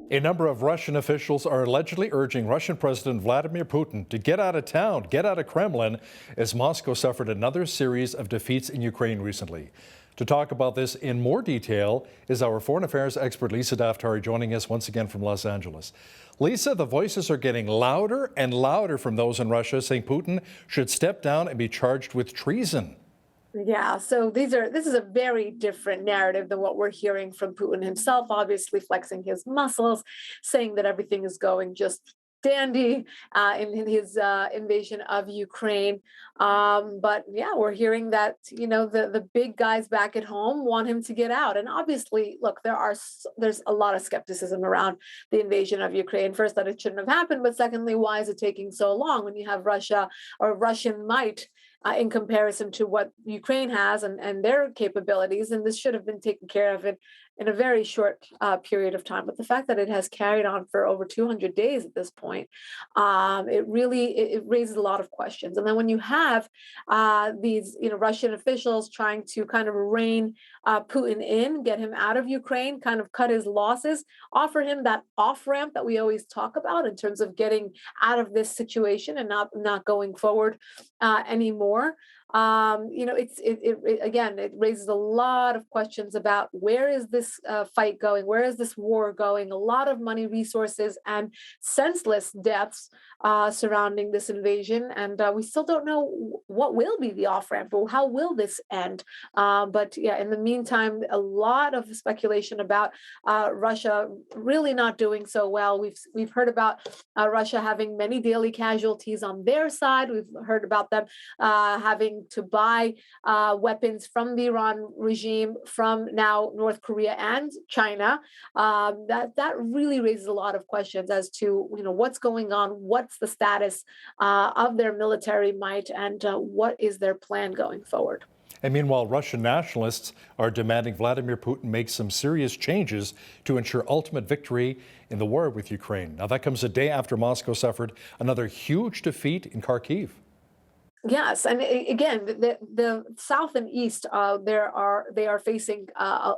A number of Russian officials are allegedly urging Russian President Vladimir Putin to get out of town, get out of Kremlin, as Moscow suffered another series of defeats in Ukraine recently. To talk about this in more detail is our foreign affairs expert Lisa Daftari, joining us once again from Los Angeles. Lisa, the voices are getting louder and louder from those in Russia saying Putin should step down and be charged with treason. Yeah, so this is a very different narrative than what we're hearing from Putin himself, obviously flexing his muscles, saying that everything is going just dandy in his invasion of Ukraine. But yeah, we're hearing that, the big guys back at home want him to get out. And obviously, look, there's a lot of skepticism around the invasion of Ukraine. First, that it shouldn't have happened, but secondly, why is it taking so long when you have Russia or Russian might in comparison to what Ukraine has and their capabilities. And this should have been taken care of in a very short period of time. But the fact that it has carried on for over 200 days at this point, it raises a lot of questions. And then when you have these Russian officials trying to kind of rein Putin in, get him out of Ukraine, kind of cut his losses, offer him that off ramp that we always talk about in terms of getting out of this situation and not going forward anymore. Again, it raises a lot of questions about where is this fight going, where is this war going. A lot of money, resources, and senseless deaths surrounding this invasion, and we still don't know what will be the off ramp or how will this end. But yeah, in the meantime, a lot of speculation about Russia really not doing so well. We've heard about Russia having many daily casualties on their side. We've heard about them having to buy weapons from the Iran regime, from now North Korea and China. That really raises a lot of questions as to what's going on, what's the status of their military might, and what is their plan going forward. And meanwhile, Russian nationalists are demanding Vladimir Putin make some serious changes to ensure ultimate victory in the war with Ukraine. Now, that comes a day after Moscow suffered another huge defeat in Kharkiv. Yes, and again, the South and East, they are facing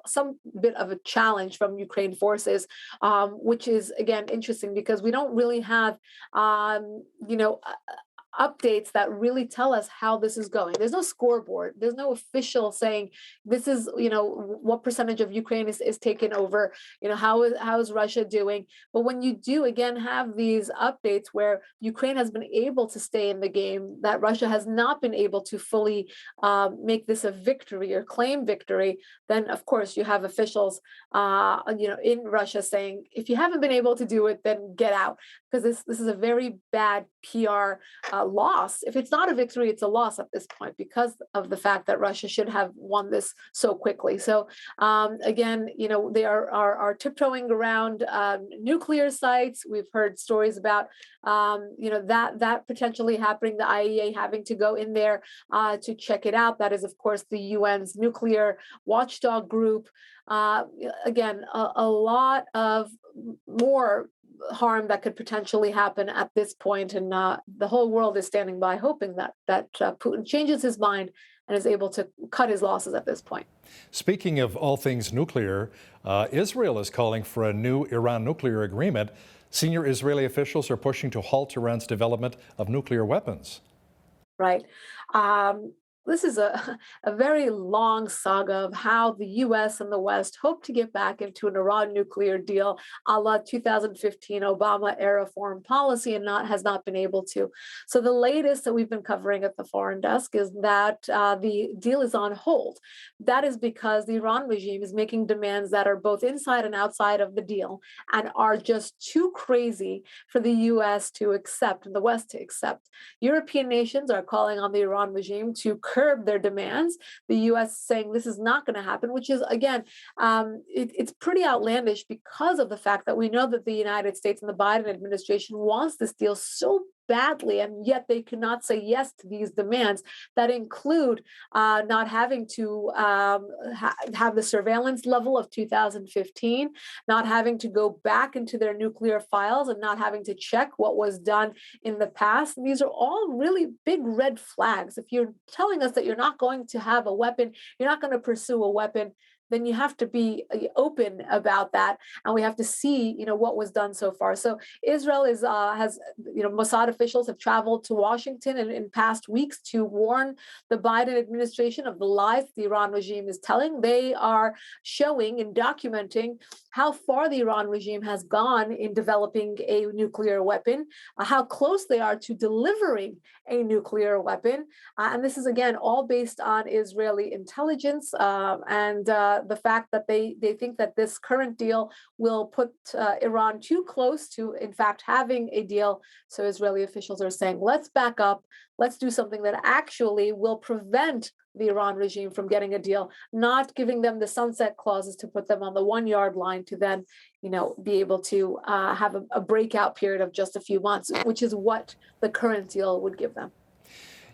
some bit of a challenge from Ukraine forces, which is again interesting because we don't really have, updates that really tell us how this is going. There's no scoreboard. There's no official saying this is, what percentage of Ukraine is taken over. How is Russia doing? But when you do again have these updates where Ukraine has been able to stay in the game, that Russia has not been able to fully make this a victory or claim victory, then of course you have officials, in Russia saying, if you haven't been able to do it, then get out, because this is a very bad PR loss. If it's not a victory, it's a loss at this point because of the fact that Russia should have won this so quickly. So again, they are tiptoeing around nuclear sites. We've heard stories about that potentially happening. The IAEA having to go in there to check it out. That is, of course, the UN's nuclear watchdog group. Again, a lot of more harm that could potentially happen at this point, and the whole world is standing by, hoping that Putin changes his mind and is able to cut his losses at this point. Speaking of all things nuclear, Israel is calling for a new Iran nuclear agreement. Senior Israeli officials are pushing to halt Iran's development of nuclear weapons. Right. This is a very long saga of how the US and the West hope to get back into an Iran nuclear deal a la 2015 Obama era foreign policy, and has not been able to. So the latest that we've been covering at the Foreign Desk is that the deal is on hold. That is because the Iran regime is making demands that are both inside and outside of the deal and are just too crazy for the US to accept and the West to accept. European nations are calling on the Iran regime to curb their demands. The U.S. saying this is not going to happen, which is, again, it's pretty outlandish because of the fact that we know that the United States and the Biden administration wants this deal so badly, and yet they cannot say yes to these demands that include not having to have the surveillance level of 2015, not having to go back into their nuclear files, and not having to check what was done in the past. And these are all really big red flags. If you're telling us that you're not going to have a weapon, you're not going to pursue a weapon, then you have to be open about that, and we have to see, what was done so far. So Israel has, Mossad officials have traveled to Washington in past weeks to warn the Biden administration of the lies the Iran regime is telling. They are showing and documenting how far the Iran regime has gone in developing a nuclear weapon, how close they are to delivering a nuclear weapon. And this is, again, all based on Israeli intelligence, and the fact that they think that this current deal will put Iran too close to, in fact, having a deal. So Israeli officials are saying, let's back up. Let's do something that actually will prevent the Iran regime from getting a deal, not giving them the sunset clauses to put them on the 1 yard line to then, be able to have a breakout period of just a few months, which is what the current deal would give them.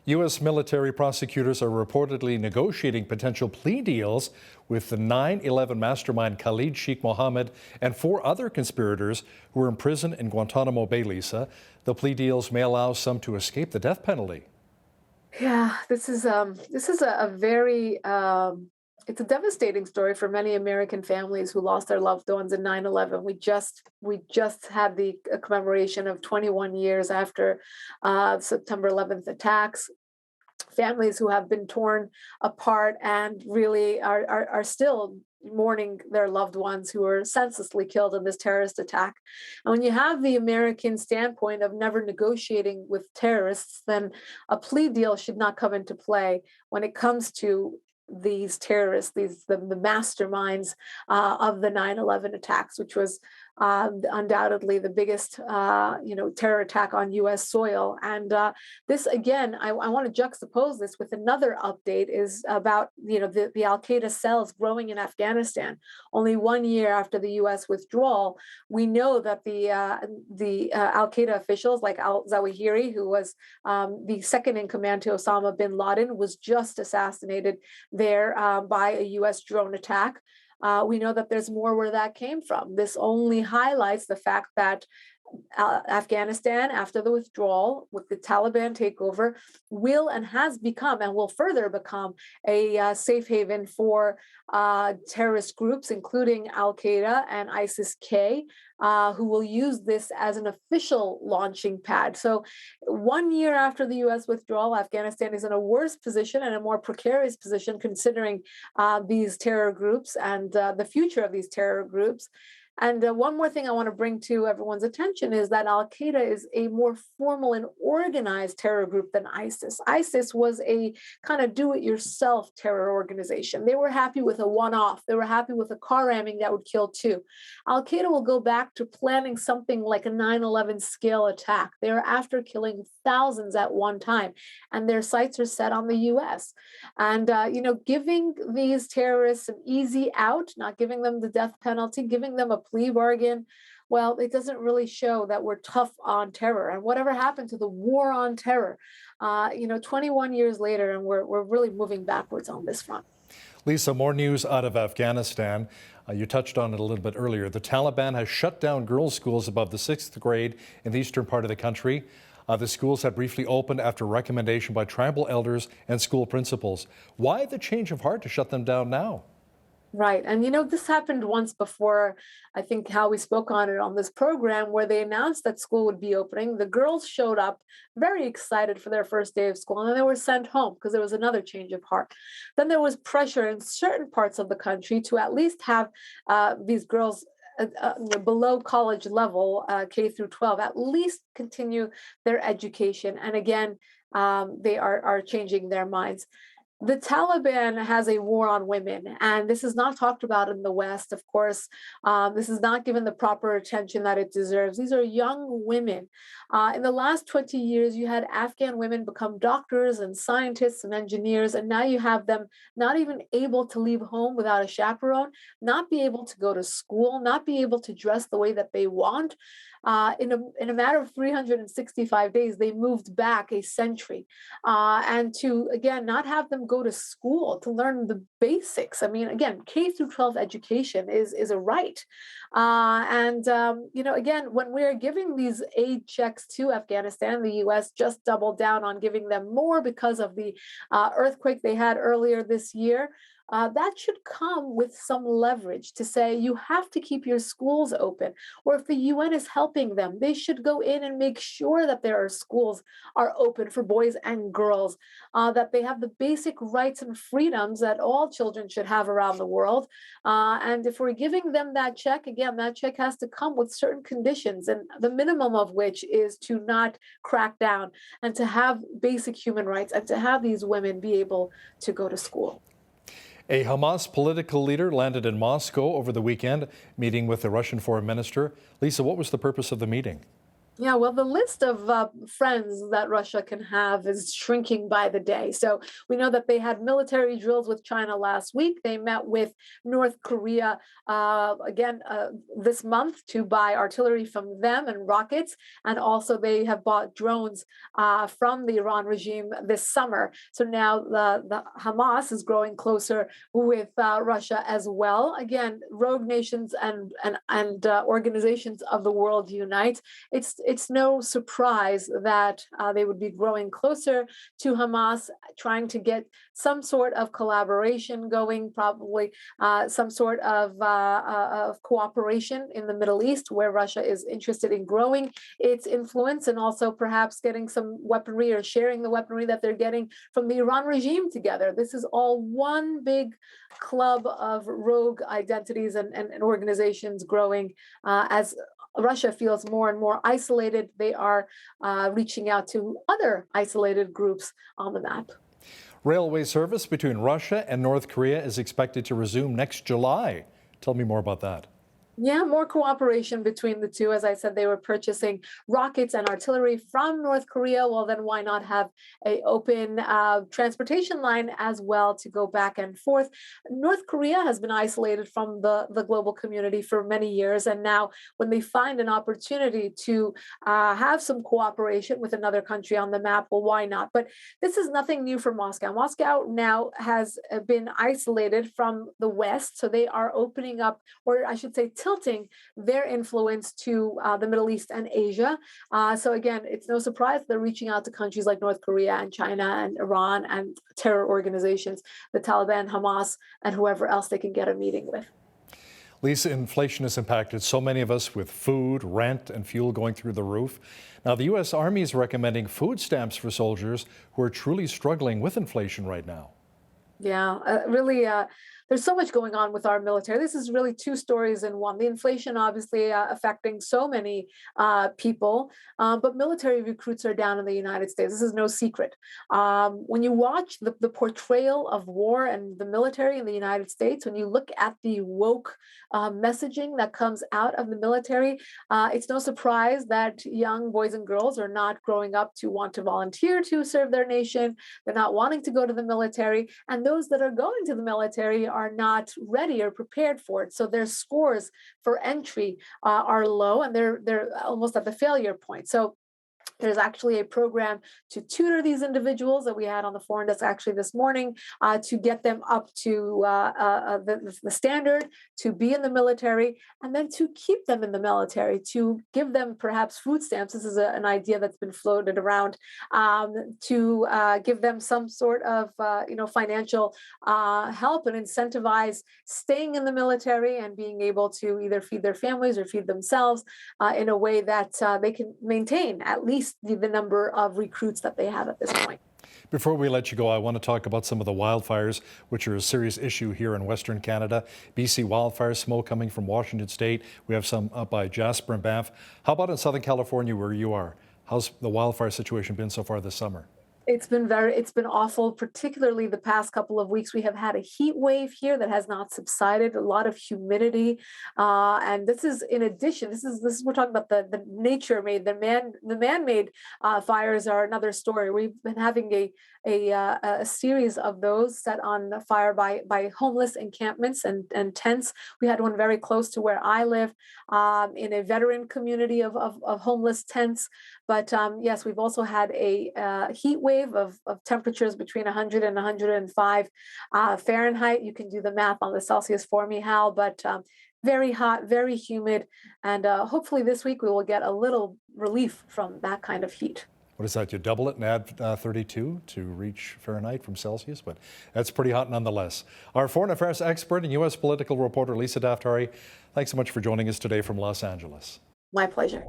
U.S. military prosecutors are reportedly negotiating potential plea deals with the 9/11 mastermind Khalid Sheikh Mohammed and 4 other conspirators who are in prison in Guantanamo Bay, Lisa. The plea deals may allow some to escape the death penalty. Yeah, this is a very it's a devastating story for many American families who lost their loved ones in 9/11. We just had the commemoration of 21 years after September 11th attacks. Families who have been torn apart and really are still mourning their loved ones who were senselessly killed in this terrorist attack. And when you have the American standpoint of never negotiating with terrorists, then a plea deal should not come into play when it comes to these terrorists, the masterminds of the 9/11 attacks, which was undoubtedly the biggest terror attack on U.S. soil. And this again, I want to juxtapose this with another update is about the Al Qaeda cells growing in Afghanistan. Only 1 year after the U.S. withdrawal, we know that the Al Qaeda officials like Al Zawahiri, who was the second in command to Osama bin Laden, was just assassinated there by a U.S. drone attack. We know that there's more where that came from. This only highlights the fact that Afghanistan, after the withdrawal with the Taliban takeover, will and has become and will further become a safe haven for terrorist groups, including Al Qaeda and ISIS-K, who will use this as an official launching pad. So 1 year after the U.S. withdrawal, Afghanistan is in a worse position and a more precarious position considering these terror groups and the future of these terror groups. And one more thing I want to bring to everyone's attention is that Al Qaeda is a more formal and organized terror group than ISIS. ISIS was a kind of do it yourself terror organization. They were happy with a one off, they were happy with a car ramming that would kill 2. Al Qaeda will go back to planning something like a 9/11 scale attack. They're after killing thousands at one time, and their sights are set on the US. And, giving these terrorists an easy out, not giving them the death penalty, giving them a plea bargain, well, it doesn't really show that we're tough on terror. And whatever happened to the war on terror, 21 years later, and we're really moving backwards on this front. Lisa, more news out of Afghanistan. You touched on it a little bit earlier. The Taliban has shut down girls' schools above the 6th grade in the eastern part of the country. The schools had briefly opened after recommendation by tribal elders and school principals. Why the change of heart to shut them down now? Right. And this happened once before. I think how we spoke on it on this program, where they announced that school would be opening. The girls showed up very excited for their first day of school, and then they were sent home because there was another change of heart. Then there was pressure in certain parts of the country to at least have these girls below college level, K through 12, at least continue their education. And again, they are changing their minds. The Taliban has a war on women, and this is not talked about in the West, of course. This is not given the proper attention that it deserves. These are young women. In the last 20 years, you had Afghan women become doctors and scientists and engineers, and now you have them not even able to leave home without a chaperone, not be able to go to school, not be able to dress the way that they want. In a matter of 365 days, they moved back a century. And to, again, not have them go to school to learn the basics. I mean, again, K through 12 education is a right. Again, when we're giving these aid checks to Afghanistan, the U.S. just doubled down on giving them more because of the earthquake they had earlier this year. that should come with some leverage to say you have to keep your schools open. Or if the UN is helping them, they should go in and make sure that their schools are open for boys and girls, that they have the basic rights and freedoms that all children should have around the world. And if we're giving them that check, again, that check has to come with certain conditions, and the minimum of which is to not crack down and to have basic human rights and to have these women be able to go to school. A Hamas political leader landed in Moscow over the weekend, meeting with the Russian foreign minister. Lisa, what was the purpose of the meeting? Yeah, well, the list of friends that Russia can have is shrinking by the day. So we know that they had military drills with China last week. They met with North Korea again this month to buy artillery from them and rockets. And also they have bought drones from the Iran regime this summer. So now the Hamas is growing closer with Russia as well. Again, rogue nations and organizations of the world unite. It's no surprise that they would be growing closer to Hamas, trying to get some sort of collaboration going, probably some sort of cooperation in the Middle East, where Russia is interested in growing its influence and also perhaps getting some weaponry or sharing the weaponry that they're getting from the Iran regime together. This is all one big club of rogue identities and organizations growing as Russia feels more and more isolated. They are reaching out to other isolated groups on the map. Railway service between Russia and North Korea is expected to resume next July. Tell me more about that. Yeah, more cooperation between the two. As I said, they were purchasing rockets and artillery from North Korea. Well, then why not have a open transportation line as well to go back and forth? North Korea has been isolated from the global community for many years. And now when they find an opportunity to have some cooperation with another country on the map, well, why not? But this is nothing new for Moscow. Moscow now has been isolated from the West. So they are opening up, or I should say, tilting their influence to the Middle East and Asia. So again, it's no surprise they're reaching out to countries like North Korea and China and Iran and terror organizations, the Taliban, Hamas, and whoever else they can get a meeting with. Lisa, inflation has impacted so many of us with food, rent, and fuel going through the roof. Now, the U.S. Army is recommending food stamps for soldiers who are truly struggling with inflation right now. Yeah, really, there's so much going on with our military. This is really two stories in one. The inflation, obviously, affecting so many people, but military recruits are down in the United States. This is no secret. When you watch the portrayal of war and the military in the United States, when you look at the woke messaging that comes out of the military, it's no surprise that young boys and girls are not growing up to want to volunteer to serve their nation. They're not wanting to go to the military. And those that are going to the military are not ready or prepared for it. So their scores for entry are low, and they're almost at the failure point. So there's actually a program to tutor these individuals that we had on the foreign desk actually this morning to get them up to the standard to be in the military, and then to keep them in the military, to give them perhaps food stamps. This is an idea that's been floated around, to give them some sort of financial help and incentivize staying in the military and being able to either feed their families or feed themselves in a way that they can maintain at least the number of recruits that they have at this point. Before we let you go, I want to talk about some of the wildfires, which are a serious issue here in Western Canada. BC wildfire smoke coming from Washington State. We have some up by Jasper and Banff. How about in Southern California, where you are? How's the wildfire situation been so far this summer? It's been awful, particularly the past couple of weeks. We have had a heat wave here that has not subsided, a lot of humidity. And this is in addition, this is we're talking about the nature made, the man-made fires are another story. We've been having a series of those set on fire by homeless encampments and tents. We had one very close to where I live, in a veteran community of homeless tents. But yes, we've also had a heat wave of temperatures between 100 and 105 Fahrenheit. You can do the math on the Celsius for me, Hal, but very hot, very humid. And hopefully this week we will get a little relief from that kind of heat. What is that? You double it and add 32 to reach Fahrenheit from Celsius, but that's pretty hot nonetheless. Our foreign affairs expert and U.S. political reporter Lisa Daftari, thanks so much for joining us today from Los Angeles. My pleasure.